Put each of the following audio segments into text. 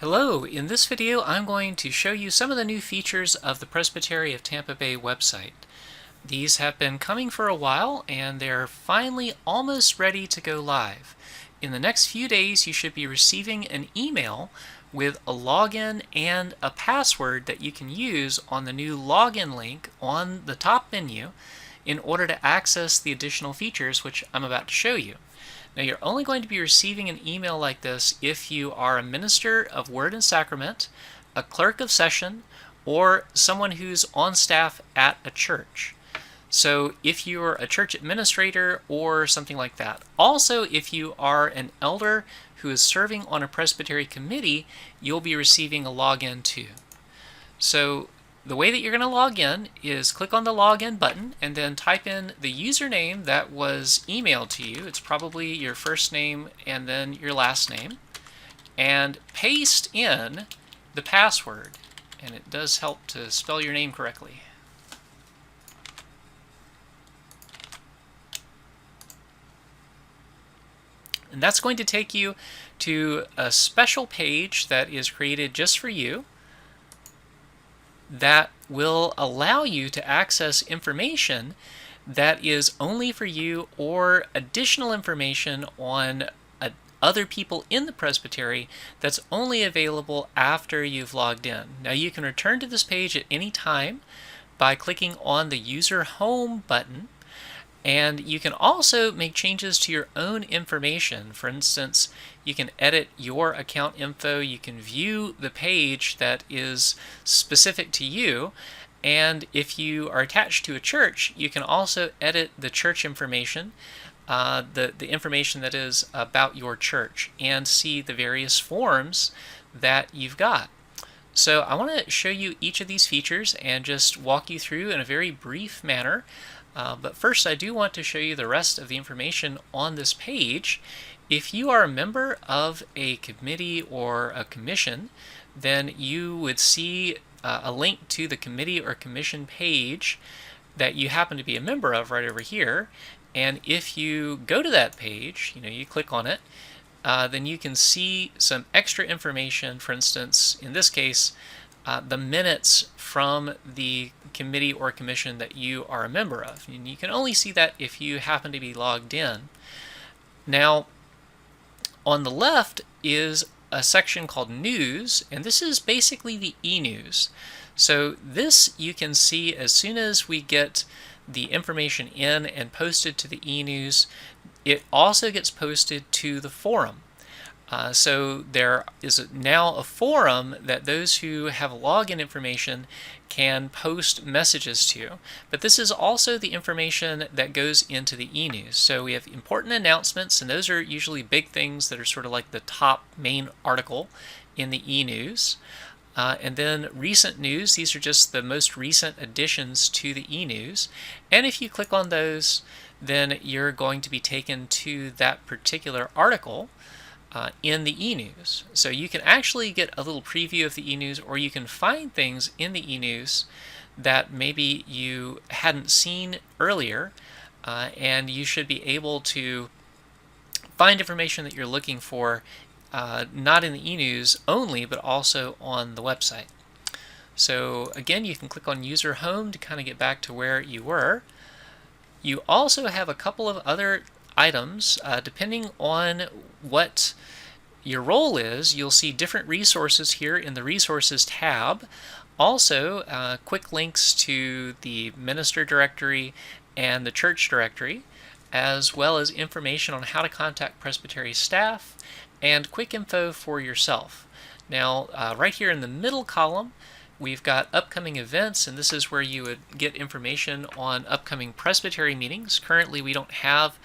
Hello, in this video I'm going to show you some of the new features of the Presbytery of Tampa Bay website. These have been coming for a while and they're finally almost ready to go live. In the next few days you should be receiving an email with a login and a password that you can use on the new login link on the top menu in order to access the additional features which I'm about to show you. Now, you're only going to be receiving an email like this if you are a minister of Word and Sacrament, a clerk of session, or someone who's on staff at a church. So if you're a church administrator or something like that. Also, if you are an elder who is serving on a presbytery committee, you'll be receiving a login too. So the way that you're going to log in is click on the login button and then type in the username that was emailed to you. It's probably your first name and then your last name, and paste in the password. And it does help to spell your name correctly. And that's going to take you to a special page that is created just for you that will allow you to access information that is only for you or additional information on other people in the presbytery that's only available after you've logged in. Now you can return to this page at any time by clicking on the User Home button, and you can also make changes to your own information. For instance, you can edit your account info, you can view the page that is specific to you, and if you are attached to a church, you can also edit the church information, the information that is about your church, and see the various forms that you've got. So I want to show you each of these features and just walk you through in a very brief manner. But first I do want to show you the rest of the information on this page. If you are a member of a committee or a commission, then you would see a link to the committee or commission page that you happen to be a member of right over here. And if you go to that page, you click on it, then you can see some extra information. For instance, in this case, the minutes from the committee or commission that you are a member of. And you can only see that if you happen to be logged in. Now, on the left is a section called News, and this is basically the e-news. So this you can see as soon as we get the information in and posted to the e-news. It also gets posted to the forum. So there is now a forum that those who have login information can post messages to. But this is also the information that goes into the e-news. So we have important announcements, and those are usually big things that are sort of like the top main article in the e-news. And then recent news, these are just the most recent additions to the e-news. And if you click on those, then you're going to be taken to that particular article in the e-news. So you can actually get a little preview of the e-news, or you can find things in the e-news that maybe you hadn't seen earlier, and you should be able to find information that you're looking for, not in the e-news only, but also on the website. So again, you can click on User Home to kind of get back to where you were. You also have a couple of other items. Depending on what your role is, you'll see different resources here in the Resources tab. Also, quick links to the Minister directory and the Church directory, as well as information on how to contact Presbytery staff and quick info for yourself. Now, right here in the middle column, we've got upcoming events, and this is where you would get information on upcoming Presbytery meetings. Currently, we don't have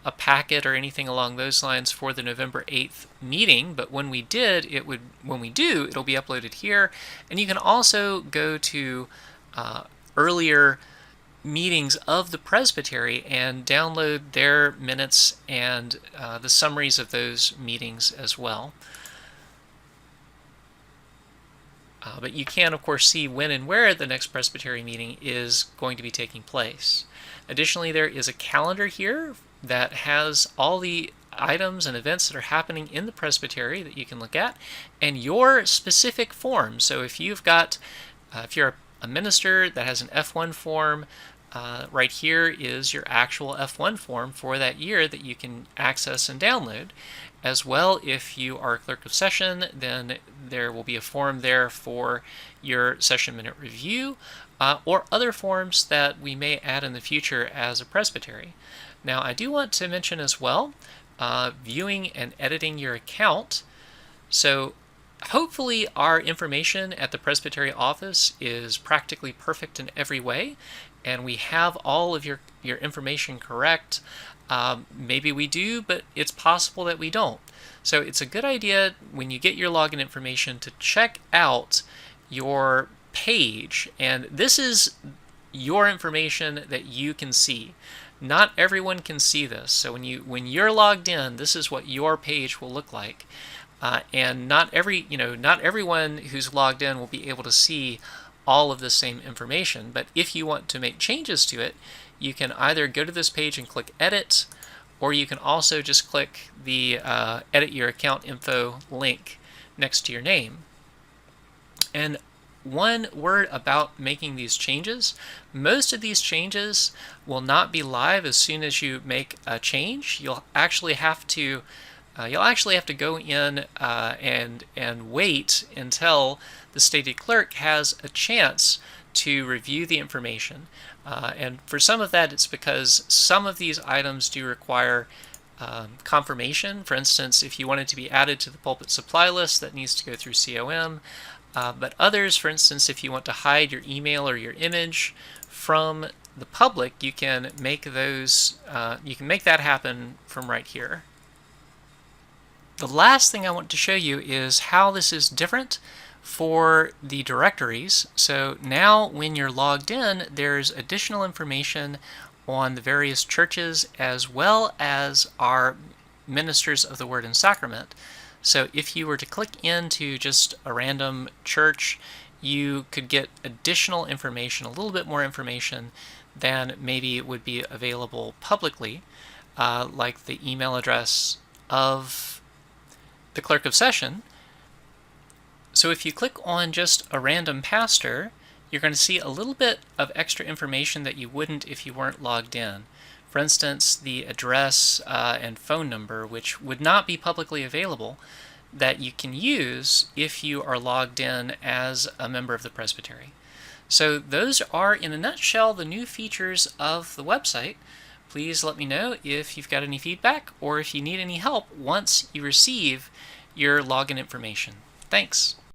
a packet or anything along those lines for the November 8th meeting, but when we do, it'll be uploaded here. And you can also go to earlier meetings of the Presbytery and download their minutes and the summaries of those meetings as well. But you can, of course, see when and where the next Presbytery meeting is going to be taking place. Additionally, there is a calendar here that has all the items and events that are happening in the presbytery that you can look at, and your specific form. So if you've got, if you're a minister that has an F1 form, right here is your actual F1 form for that year that you can access and download. As well, if you are a clerk of session, then there will be a form there for your session minute review, or other forms that we may add in the future as a presbytery. Now, I do want to mention as well, viewing and editing your account. So hopefully our information at the presbytery office is practically perfect in every way, and we have all of your information correct. Maybe we do, but it's possible that we don't. So it's a good idea when you get your login information to check out your page, and this is your information that you can see. Not everyone can see this, so when you're logged in, this is what your page will look like. And not everyone who's logged in will be able to see all of the same information, but if you want to make changes to it, you can either go to this page and click Edit, or you can also just click the Edit Your Account Info link next to your name. And one word about making these changes: most of these changes will not be live as soon as you make a change. You'll actually have to go in and wait until the stated clerk has a chance to review the information. And for some of that, it's because some of these items do require confirmation. For instance, if you wanted to be added to the pulpit supply list, that needs to go through COM. But others, for instance, if you want to hide your email or your image from the public, you can make those. You can make that happen from right here. The last thing I want to show you is how this is different for the directories. So now when you're logged in, there's additional information on the various churches as well as our ministers of the Word and Sacrament. So if you were to click into just a random church, you could get additional information, a little bit more information than maybe it would be available publicly, like the email address of the clerk of session. So if you click on just a random pastor, you're going to see a little bit of extra information that you wouldn't if you weren't logged in. For instance, the address and phone number, which would not be publicly available, that you can use if you are logged in as a member of the presbytery. So those are, in a nutshell, the new features of the website. Please let me know if you've got any feedback or if you need any help once you receive your login information. Thanks.